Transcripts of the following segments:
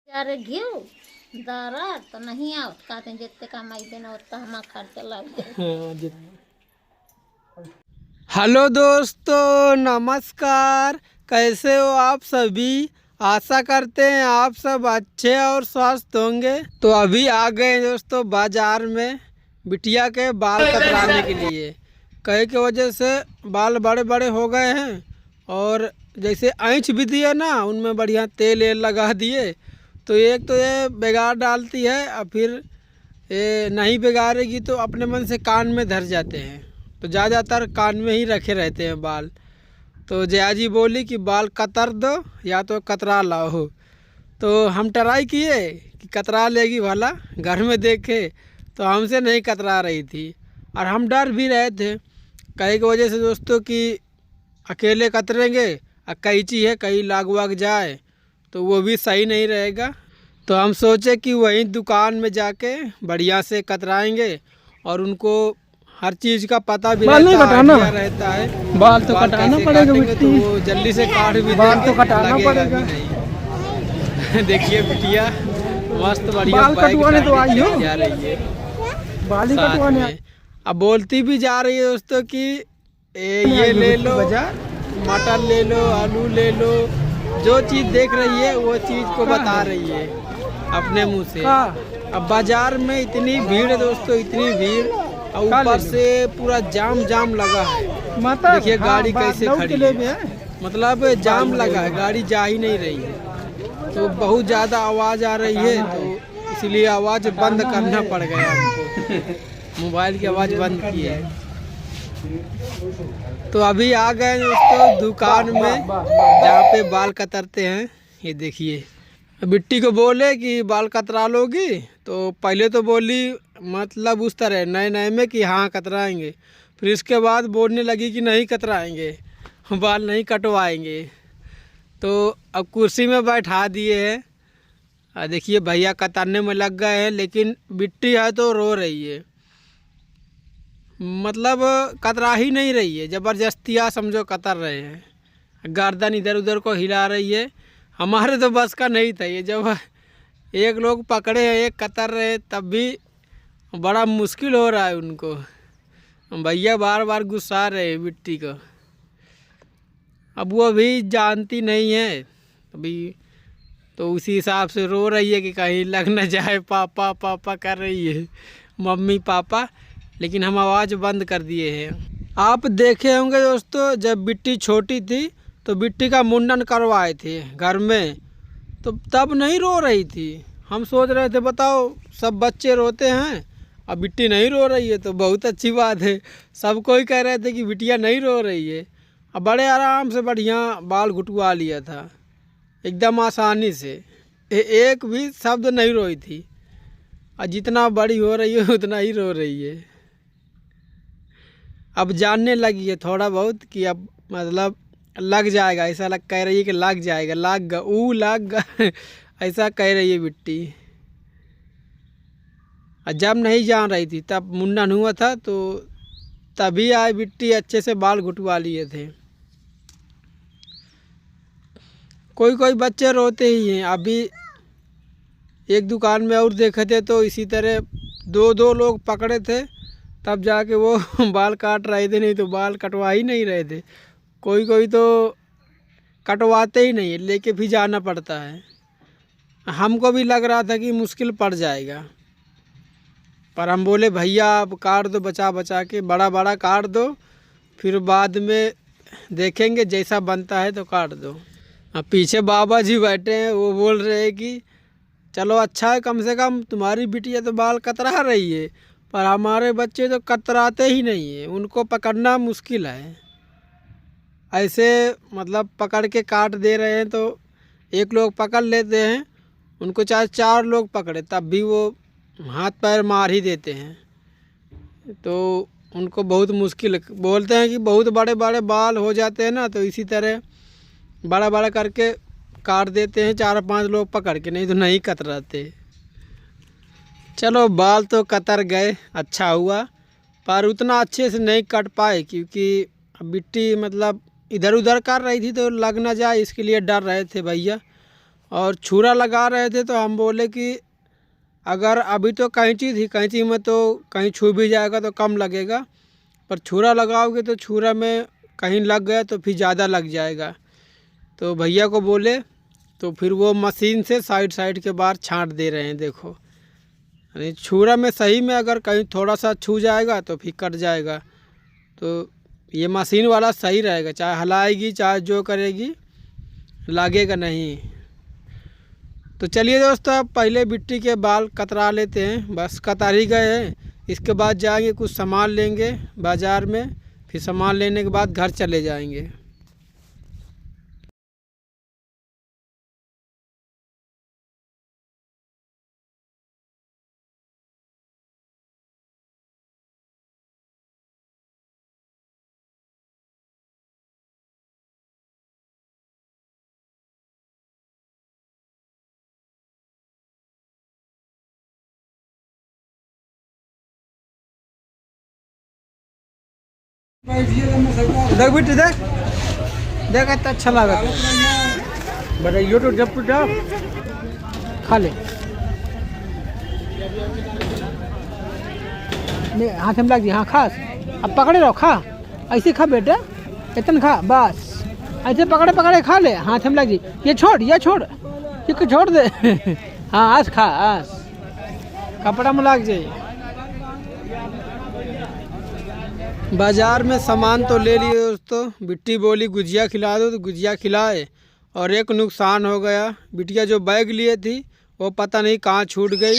यार घेऊ दारा तो नहीं आवत कहते जितने कमाई देना उतना हम खर्चा लग हेलो दोस्तों, नमस्कार। कैसे हो आप सभी? आशा करते हैं आप सब अच्छे और स्वस्थ होंगे। तो अभी आ गए दोस्तों बाजार में बिटिया के बाल कतराने के लिए। कहे की वजह से बाल बड़े बड़े हो गए हैं और जैसे ऐंच भी दिए ना, उनमें बढ़िया तेल लगा दिए तो एक तो ये बिगाड़ डालती है और फिर ये नहीं बिगाड़ेगी तो अपने मन से कान में धर जाते हैं, तो ज़्यादातर कान में ही रखे रहते हैं बाल। तो जया जी बोली कि बाल कतर दो या तो कतरा लाओ। तो हम ट्राई किए कि कतरा लेगी भला, घर में देखे तो हमसे नहीं कतरा रही थी और हम डर भी रहे थे कहीं की वजह से दोस्तों कि अकेले कतरेंगे और कैंची है कहीं लाग वाग जाए तो वो भी सही नहीं रहेगा। तो हम सोचे कि वहीं दुकान में जाके बढ़िया से कतराएंगे और उनको हर चीज़ का पता भी रहता है। बाल तो कटाना पड़ेगा तो बिट्टी, वो जल्दी से काट भी बाल तो कटाना पड़ेगा। देखिए बिटिया मस्त बढ़िया बाल कटवाने तो आई हो, जा रही है बाल ही साथ कटवाने में। अब बोलती भी जा रही है दोस्तों कि ये ले लो, मटर ले लो, आलू ले लो, जो चीज़ देख रही है वो चीज़ को बता रही है अपने मुंह से। अब बाजार में इतनी भीड़ है दोस्तों, इतनी भीड़ और ऊपर से पूरा जाम लगा है। देखिए गाड़ी कैसे खड़ी है, मतलब जाम लगा है, गाड़ी जा ही नहीं रही है। तो बहुत ज़्यादा आवाज़ आ रही है तो इसलिए आवाज़ बंद करना पड़ गया हमको, मोबाइल की आवाज़ बंद की है। तो अभी आ गए दोस्तों दुकान में जहाँ पे बाल कतरते हैं। ये देखिए बिट्टी को बोले कि बाल कतरा लोगी, तो पहले तो बोली मतलब उस तरह नए नए में कि हाँ कतराएंगे, फिर इसके बाद बोलने लगी कि नहीं कतराएंगे, बाल नहीं कटवाएंगे। तो अब कुर्सी में बैठा दिए हैं। देखिए भैया कतरने में लग गए हैं, लेकिन बिट्टी है तो रो रही है, मतलब कतरा ही नहीं रही है, ज़बरदस्तियाँ समझो कतर रहे हैं। गर्दन इधर उधर को हिला रही है। हमारे तो बस का नहीं था ये, जब एक लोग पकड़े हैं एक कतर रहे तब भी बड़ा मुश्किल हो रहा है उनको। भैया बार बार गुस्सा रहे हैं बिट्टी को। अब वो भी जानती नहीं है अभी, तो उसी हिसाब से रो रही है कि कहीं लग न जाए, पापा पापा कर रही है, मम्मी पापा। लेकिन हम आवाज़ बंद कर दिए हैं। आप देखे होंगे दोस्तों जब बिट्टी छोटी थी तो बिट्टी का मुंडन करवाए थे घर में, तो तब नहीं रो रही थी। हम सोच रहे थे बताओ सब बच्चे रोते हैं अब बिट्टी नहीं रो रही है तो बहुत अच्छी बात है। सब कोई कह रहे थे कि बिटिया नहीं रो रही है। अब बड़े आराम से बढ़िया बाल घुटवा लिया था एकदम आसानी से, एक भी शब्द नहीं रोई थी। और जितना बड़ी हो रही है उतना ही रो रही है। अब जानने लगी है थोड़ा बहुत कि अब मतलब लग जाएगा, ऐसा कह रही है कि लग जाएगा, लग ऐसा कह रही है बिट्टी। और जब नहीं जान रही थी तब मुंडन हुआ था तो तभी आए बिट्टी, अच्छे से बाल घुटवा लिए थे। कोई कोई बच्चे रोते ही हैं। अभी एक दुकान में और देखे थे तो इसी तरह दो लोग पकड़े थे, तब जाके वो बाल काट रहे थे, नहीं तो बाल कटवा ही नहीं रहे थे। कोई कोई तो कटवाते ही नहीं है, लेके भी जाना पड़ता है। हमको भी लग रहा था कि मुश्किल पड़ जाएगा, पर हम बोले भैया आप काट दो, बचा बचा के बड़ा काट दो, फिर बाद में देखेंगे जैसा बनता है तो काट दो। अब पीछे बाबा जी बैठे हैं, वो बोल रहे हैं कि चलो अच्छा है, कम से कम तुम्हारी बिटिया तो बाल कतरा रही है, पर हमारे बच्चे तो कतराते ही नहीं है, उनको पकड़ना मुश्किल है। ऐसे मतलब पकड़ के काट दे रहे हैं तो एक लोग पकड़ लेते हैं, उनको चाहे 4 लोग पकड़े तब भी वो हाथ पैर मार ही देते हैं। तो उनको बहुत मुश्किल, बोलते हैं कि बहुत बड़े बड़े बाल हो जाते हैं ना, तो इसी तरह बड़ा करके काट देते हैं 4-5 लोग पकड़ के, नहीं तो नहीं कतराते। चलो बाल तो कतर गए, अच्छा हुआ, पर उतना अच्छे से नहीं कट पाए क्योंकि बिट्टी मतलब इधर उधर कर रही थी तो लग ना जाए, इसके लिए डर रहे थे भैया। और छुरा लगा रहे थे तो हम बोले कि अगर अभी तो कैंची थी, कैंची में तो कहीं छू भी जाएगा तो कम लगेगा, पर छुरा लगाओगे तो छुरा में कहीं लग गया तो फिर ज़्यादा लग जाएगा। तो भैया को बोले तो फिर वो मशीन से साइड साइड के बाहर छांट दे रहे हैं। देखो यानी छुरा में सही में अगर कहीं थोड़ा सा छू जाएगा तो फिर कट जाएगा। तो ये मशीन वाला सही रहेगा, चाहे हलाएगी चाहे जो करेगी लगेगा नहीं। तो चलिए दोस्तों, अब पहले बिट्टी के बाल कतरा लेते हैं, बस कतर ही गए हैं। इसके बाद जाएंगे कुछ सामान लेंगे बाज़ार में, फिर सामान लेने के बाद घर चले जाएंगे। देख बिट्टी देख देख, इतना अच्छा लगा बड़ा यूट्यूब जब खा ले। नहीं हाथ में लग जी, हाँ खा, अब पकड़े रहो, खा ऐसे खा बेटा, इतना खा बस, ऐसे पकड़े पकड़े खा ले, हाथ में लग जी। ये छोड़ ये छोड़ दे हाँ आज खा, आज कपड़ा में लग जाए। बाज़ार में सामान तो ले लिए दोस्तों। बिट्टी बोली गुजिया खिला दो तो गुजिया खिलाए, और एक नुकसान हो गया, बिटिया जो बैग लिए थी वो पता नहीं कहाँ छूट गई,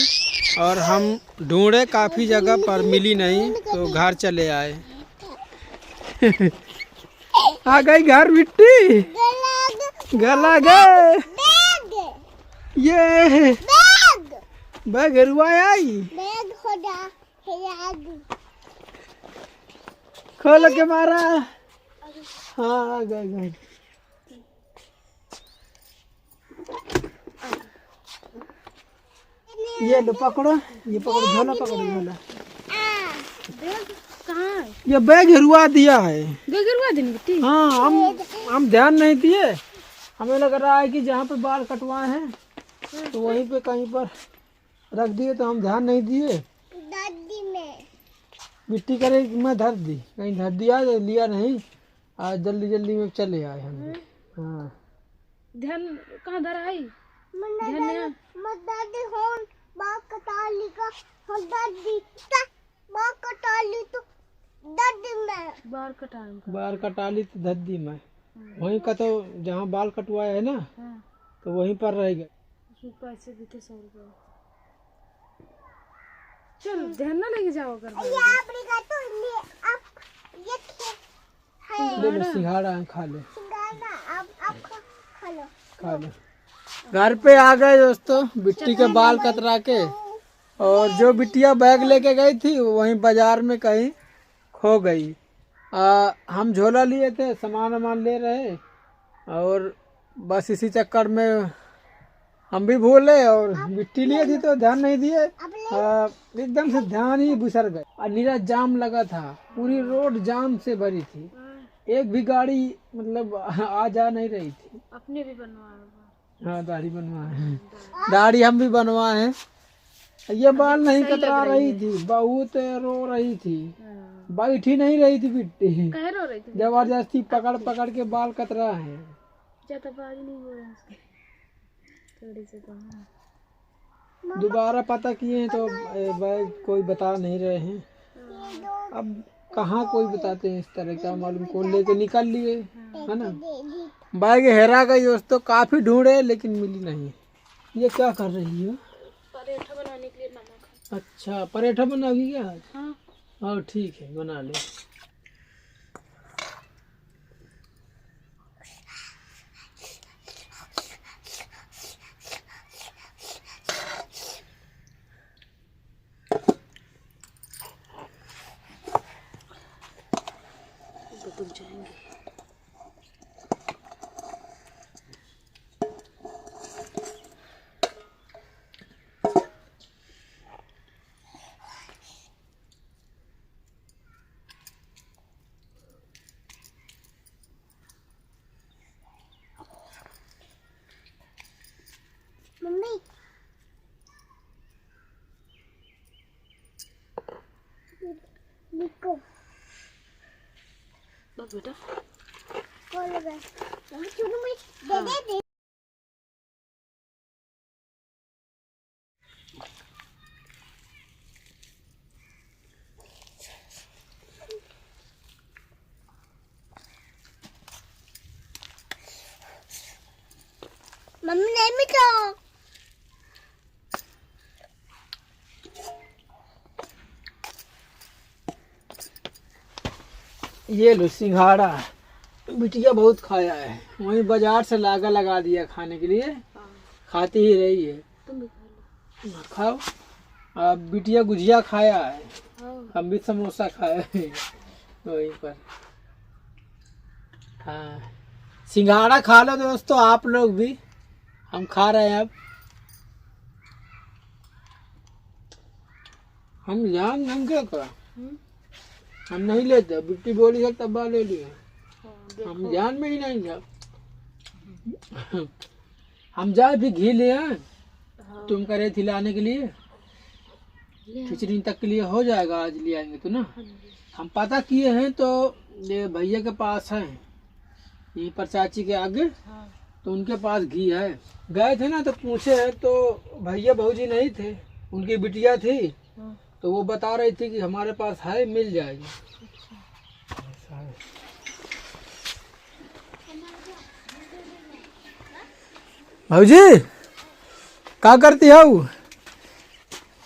और हम ढूंढे काफ़ी जगह पर मिली नहीं, तो घर चले आए आ गई घर बिट्टी, गला गए ये बैग हेरुआ आई, खोल के मारा, हाँ गए। ये लो पकड़ो, ये पकड़ो, झोला पकड़ो, झोला। ये बैग हेरुआ दिया है, हाँ हम ध्यान नहीं दिए, हमें लग रहा है कि जहाँ पे बाल कटवाए हैं तो वहीं पे कहीं पर रख दिए, तो हम ध्यान नहीं दिए। मिट्टी करे मैं धर दी, कहीं धर दिया तो लिया नहीं, आज जल्दी जल्दी में चले आए हम। हाँ ध्यान कहाँ धरा है? बाल कटा ली तो धद्दी में वहीं का, तो जहाँ बाल कटवाया है ना तो वहीं पर रह गए। पैसे भी थे 100 रुपये। चल ध्यान ना लेके जाओ कर ले लो सिंघाड़ा खा ले, खा लो। घर पे आ गए दोस्तों बिट्टी के बाल कतरा के, और जो बिटिया बैग लेके गई थी वहीं बाजार में कहीं खो गई। हम झोला लिए थे, सामान वामान ले रहे, और बस इसी चक्कर में हम भी भूले, और मिट्टी लिए थी तो ध्यान नहीं दिए, एकदम से ध्यान ही बिसर गए। और नीरा जाम लगा था, पूरी रोड जाम से भरी थी, एक भी गाड़ी मतलब आ जा नहीं रही थी। अपने भी बनवाए, हाँ दाढ़ी बनवाए, दाढ़ी हम भी बनवाए हैं। ये बाल नहीं कतरा रही थी, बहुत रो रही थी, बैठ ही नहीं रही थी बिट्टी, रो रही थी, जबरदस्ती पकड़ पकड़ के बाल कतरा है। नहीं हो रहा थोड़ी से तो दोबारा पता किए हैं तो कोई बता नहीं रहे हैं, अब कहाँ कोई बताते हैं इस तरह का, मालूम कौन लेके निकल लिए है ना। बैग हेरा गई दोस्तों, काफी ढूंढे लेकिन मिली नहीं। ये क्या कर रही हो? पराठा बनाने के लिए नमक। अच्छा पराठा बनाओगी क्या? हाँ हाँ ठीक है बना ले। जाएंगे बेटा मम्मी नहीं मिठो ये लो सिंघाड़ा, बिटिया बहुत खाया है, वहीं बाजार से लागा लगा दिया खाने के लिए, खाती ही रही है। तुम भी खा लो। खाओ। अब बिटिया गुजिया खाया है, हाँ। हम भी समोसा खाए हैं वहीं पर। हाँ, सिंघाड़ा खा लो दोस्तों आप लोग भी, हम खा रहे हैं अब। हम जान हम क्या करा, हम नहीं लेते, बिट्टी बोली है तब ले लिए, हम जान में ही नहीं जा। हम जाए भी घी ले आए, तुम करे थी लाने के लिए, खिचड़ी तक के लिए हो जाएगा, आज ले आएंगे तो ना। हम पता किए हैं तो ये भैया के पास है, यहीं पर चाची के आगे, तो उनके पास घी है। गए थे ना तो पूछे हैं तो भैया भाऊजी नहीं थे, उनकी बिटिया थी, तो वो बता रही थी कि हमारे पास है, मिल जाएगी। ऐसा है। भाऊजी क्या करती है?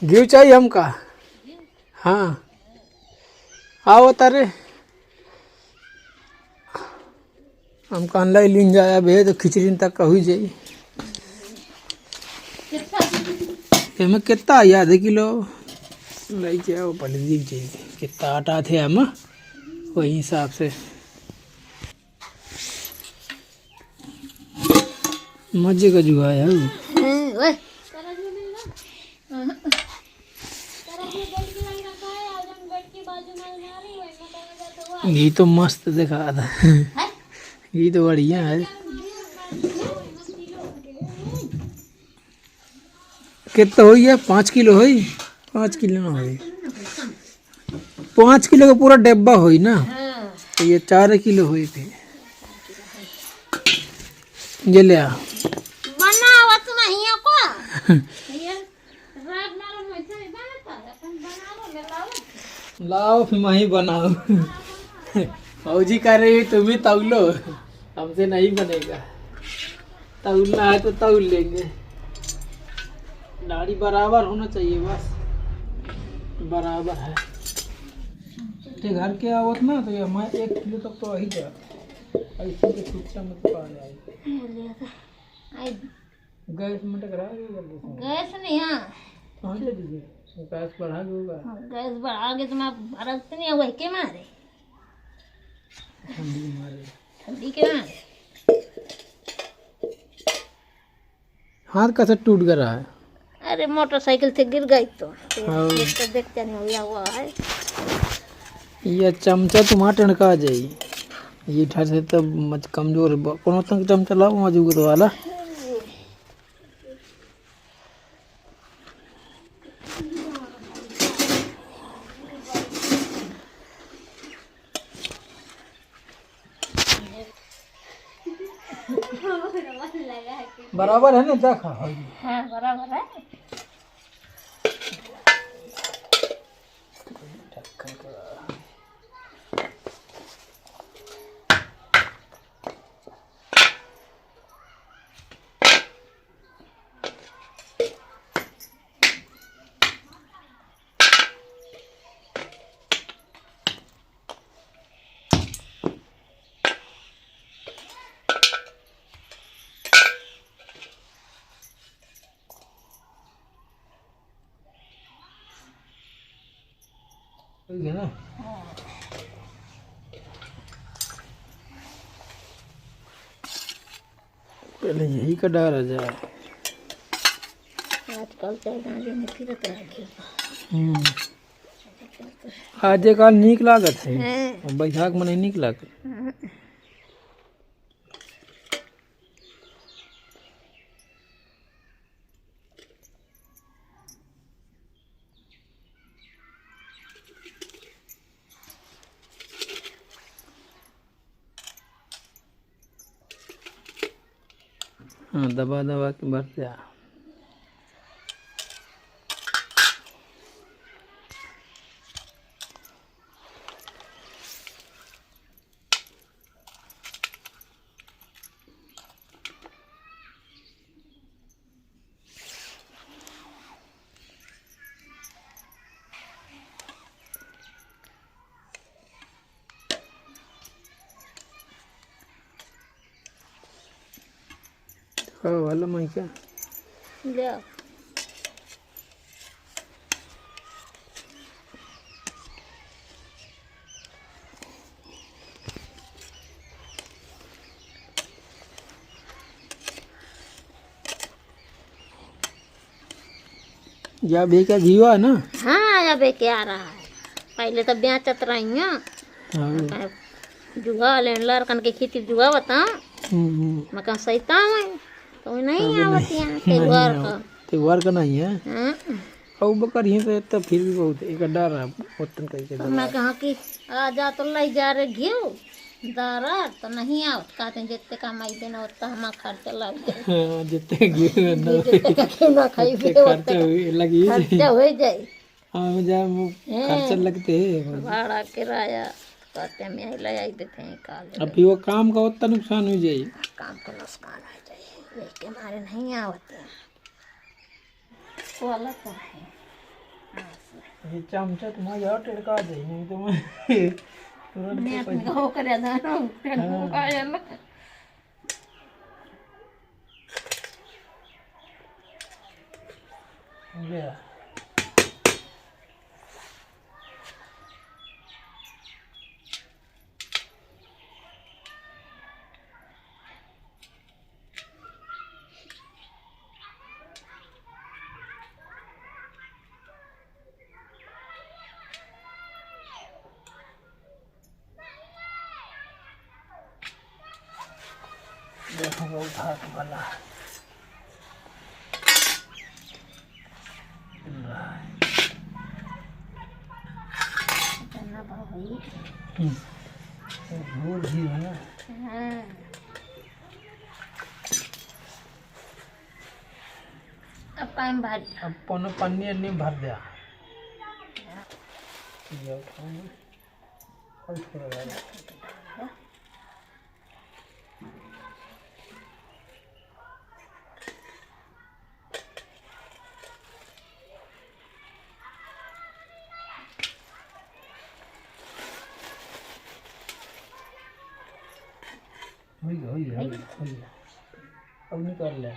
घी चाहिए हमका। हाँ आओ तारे, हम ऑनलाइन लीन जाया भे तो खिचड़ी तक का हुई जाई। एमे कितना आई? आधे किलो लाई जाओ, पहले दिख जाएगी कितना आटा थे हम, वही हिसाब से। मजे का जुआ है। घी तो मस्त दिखा था, घी तो बढ़िया है। कितना हो गया? 5 किलो हो? 5 किलो ना हो, 5 किलो का पूरा डब्बा हो ना, तो ये 4 किलो हो थे। ये ले आ बनावत नहीं है को लाओ फिर वहीं बनाओ। फौजी कह रही तुम ही तौलो, हमसे नहीं बनेगा, तौलना है तो तौल लेंगे, नाड़ी बराबर होना चाहिए, बस बराबर है। ते घर के आवत ना तो ये हमारे 1 किलो तक तो आ ही जा, ऐसे के छुट्टा में तो आ जाए। गैस में टकरा गई जल्दी से। गैस नहीं है, कहाँ ले दीजिए, गैस बढ़ा के होगा। गैस बढ़ा के तो मैं भरत नहीं हुआ के मारे, ठंडी मारे, ठंडी के मारे हाथ कैसे टूट गया है। अरे मोटरसाइकिल से गिर गई तो हाँ। देखते नहीं हुआ हुआ है। ये चमचा तुम्हारा टनका जाई, ये ठर से तो मत कमजोर कोनो तक चमचा लाओ मजबूत वाला। बराबर है ना, देखा हाँ बराबर है। ठीक है ना। पहले यही का डाला जाए। आजकल गाँव में फिरत रहे आज काल नीक लागत है, बैसाख में नहीं नीक लागत। हाँ दबा दबा के भर दिया। वाला मैं क्या ले आओ। या बे का जीवा है ना। हाँ अब के आ रहा है। पहले तो बेचत रही हाँ जुआ लेंडलर कन के खेती जुआ बता मैं कहा सहीता मैं तो नहीं आवती है त्योहार का नहीं है। हाँ और बकर ही तो फिर भी बहुत एक डर है उतन करके। तो मैं कहा कि आ जा तो ले जा रे घियो दारा तो नहीं आवत कहते हैं जितने कमाई देना उतना हमारा खर्चा लग जाए। हाँ जितने गिर ना खाई खर्चा लगी खर्चा हो जाए। हाँ खर्चा लगते है भाड़ा किराया कहते हैं मैं ले आई देते हैं काले। अब फिर वो काम का उतना नुकसान हो जाए। काम का नुकसान आ जाए इसके मारे नहीं आवते हैं वाला तो है। ये चमचा तुम्हारा यार टिड़का दे नहीं तो मैं नेट में हो कर ना आया ना गया। देखो उठा वाला भूल भी है ना। अब टाइम भर अब पौने पन्नी नहीं भर दिया। ये उठाऊंगा और थोड़ा हो गया अब निकाल ले।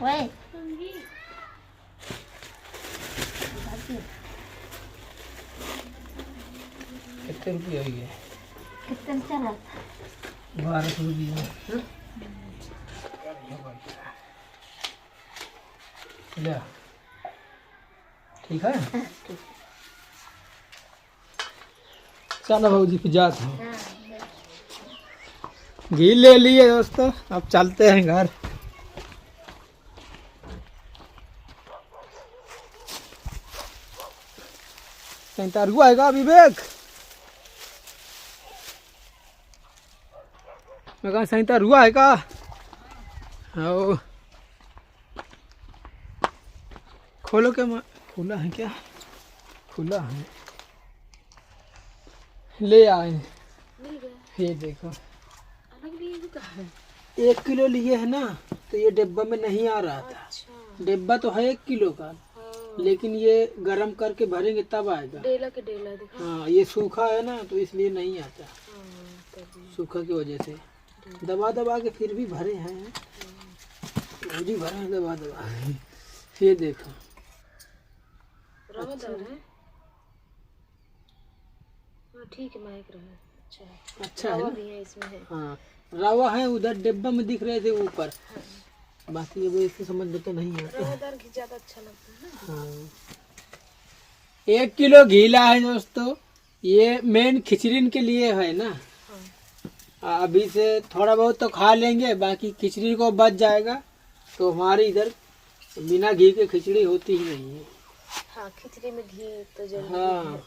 वही कितने रुपये हो गए? कितने चला 1200 रुपये। ले ठीक है। चलो भाजी फिर जाते हैं। घी ले लिए दोस्तों अब चलते हैं घर। सेंटर हुआ है विवेक मैं कहा सेंटर हुआ है का। आओ खोलो क्या खुला है क्या खुला है ले आए ये देखो 1 किलो लिए है ना तो ये डिब्बा में नहीं आ रहा था। डिब्बा तो है 1 किलो का लेकिन ये गरम करके भरेंगे तब आएगा। डेला के डेला दिखा। हाँ ये सूखा है ना तो इसलिए नहीं आता। सूखा की वजह से दबा दबा के फिर भी भरे हैं भी भरे हैं दबा दबा। ये देखो रवादार है। हाँ ठीक है माइक रहा अच्छा है ना भी है इसमें है। हाँ रवा है उधर डिब्बा में दिख रहे थे ऊपर। बाकी ये इसकी समझ में तो नहीं आता। रवादार घी ज्यादा अच्छा लगता है ना। हाँ 1 किलो घी ला है दोस्तों। ये मेन खिचड़ी के लिए है ना। अभी से थोड़ा बहुत तो खा लेंगे, बाकी खिचड़ी को बच जाएगा। तो हमारे इधर बिना घी के खिचड़ी होती ही नहीं है। हाँ, खिचड़ी में घी तो जरूरी हाँ, है।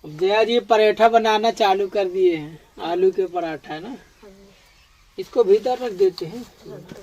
अब जया जी पराठा बनाना चालू कर दिए हैं, आलू के पराठा ना। हाँ जी। इसको भीतर रख देते हैं। हाँ, तो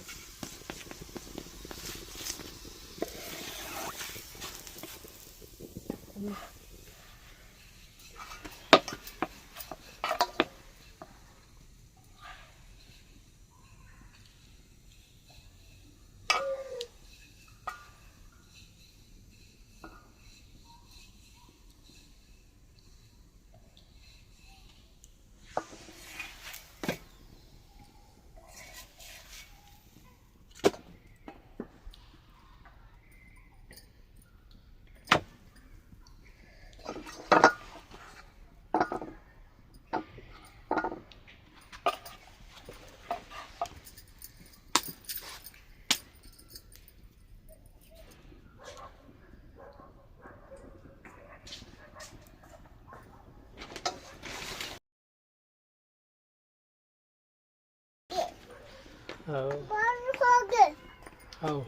हाँ,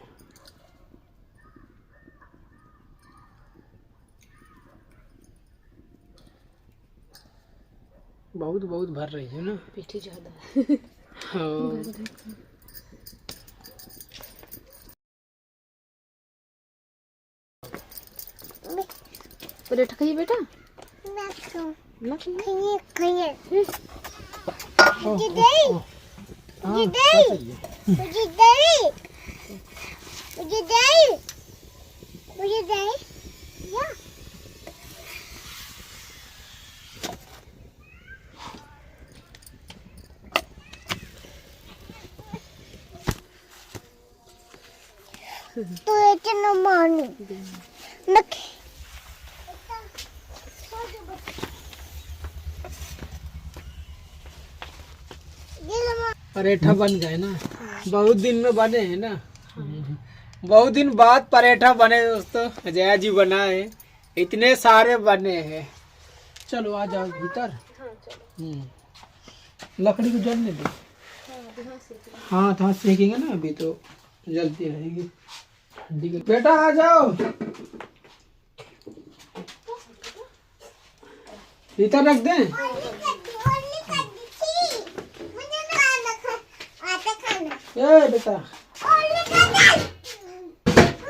बहुत बहुत भर रही है ना। पीठी ज्यादा है। हाँ, पराठा खाइए बेटा। ना खाइए। हाँ, चाहिए। तो ये न मानू पराठा बन गए ना, बहुत दिन में बने हैं ना। बहुत दिन बाद पराठा बने दोस्तों, जया जी बनाए, इतने सारे बने हैं। चलो आ जाओ भीतर। लकड़ी को जलने दो। हाँ, तो सेकेंगे ना, अभी तो जलती रहेगी ठंडी के। बेटा आ जाओ, भीतर रख दें। ए बेटा,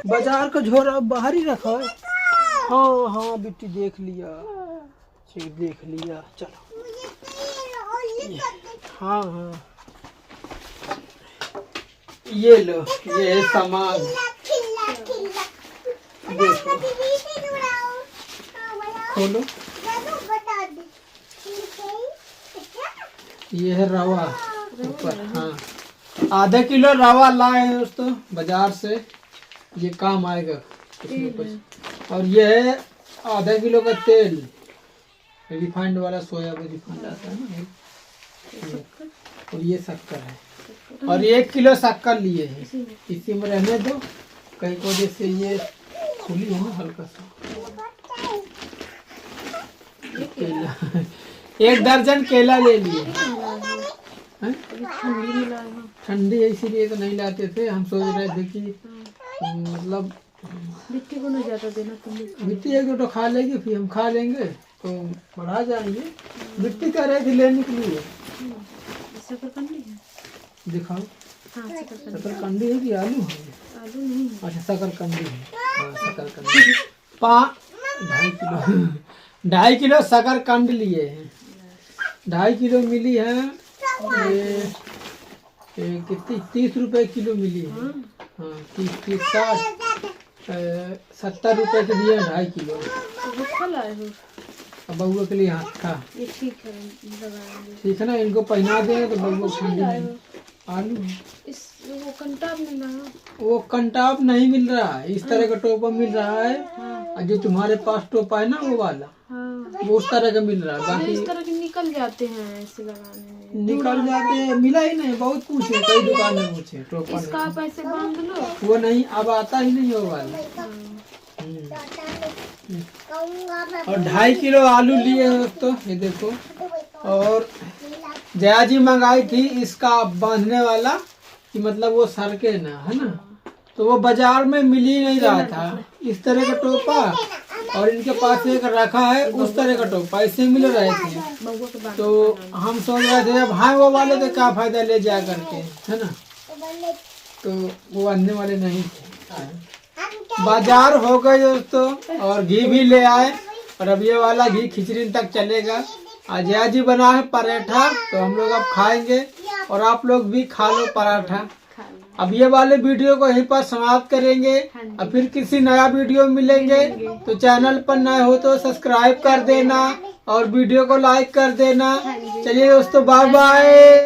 बाजार का झोरा बाहर ही रखा है। हाँ हाँ बेटी, देख लिया, देख लिया। चलो, हाँ हाँ, ये लो, ये है सामान। देखो, खोलो, ये है रवा ऊपर। हाँ, आधा किलो रवा लाए हैं दोस्तों बाजार से, ये काम आएगा इसमें कुछ। और ये है आधा किलो का तेल, रिफाइंड वाला, सोयाबीन रिफाइंड आता है ना। और ये शक्कर है, और 1 किलो शक्कर लिए हैं। इसी में रहने दो, कहीं को जैसे ये खुली है ना हल्का सा। केला 1 दर्जन केला ले लिए। ठंडी है इसीलिए तो नहीं लाते थे। हम सोच रहे थे कि मतलब मिट्टी को नहीं ज्यादा देना, तुम मिट्टी 1 तो खा लेगी, फिर हम खा लेंगे तो बढ़ा जाएंगे। मिट्टी का रेट लेने के लिए। शकरकंदी है, दिखाओ। हाँ शकरकंदी। शकरकंदी है कि आलू है? आलू नहीं है। अच्छा, शकरकंदी है। हाँ, शकरकंदी 2.5 किलो 2.5 किलो शकरकंद लिए हैं। 2.5 किलो मिली है कितनी, 30 रुपए किलो मिली है। हाँ, 30 60 70 रुपए के दिए 2.5 किलो। गुट्ठा लाए हो? अब बउआ के लिए हाथ का ये ठीक है, लगाएंगे। ठीक है ना, इनको पहना देंगे तो बउआ ठंडी नहीं। आलू इस वो कंटाप नहीं लगा, वो कंटाप नहीं मिल रहा है, इस तरह का टोपा मिल रहा है। और जो तुम्हारे पास टोपा है ना वो वाला, हाँ वो उस तरह का मिल रहा है। बाकी इस तरह के निकल जाते हैं ऐसे लगाने में। निकल जाते हैं, मिला ही नहीं। बहुत पूछे, कई दुकान में पूछे, टोपा इसका आप ऐसे बांध लो। नहीं, वो नहीं, अब आता ही नहीं वो वाला। और 2.5 किलो आलू लिए हैं दोस्तों, ये देखो। और जया जी मंगाई थी इसका बांधने वाला कि मतलब वो सरके ना, है ना। तो वो बाजार में मिल ही नहीं रहा था इस तरह का टोपा, और इनके पास एक रखा है उस तरह का टोपा, ऐसे मिल रहे थे। तो हम सोच रहे थे अब हाँ वो वाले तो क्या फायदा ले जा करके, है ना। तो वो बांधने वाले नहीं थे। बाजार हो गए दोस्तों, और घी भी ले आए, और अब ये वाला घी खिचड़ी तक चलेगा। आज जया जी बना है पराठा, तो हम लोग अब खाएंगे, और आप लोग भी खा लो पराठा। अब ये वाले वीडियो को यहीं पर समाप्त करेंगे, और फिर किसी नया वीडियो मिलेंगे। तो चैनल पर नए हो तो सब्सक्राइब कर देना, और वीडियो को लाइक कर देना। चलिए दोस्तों, बाय बाय।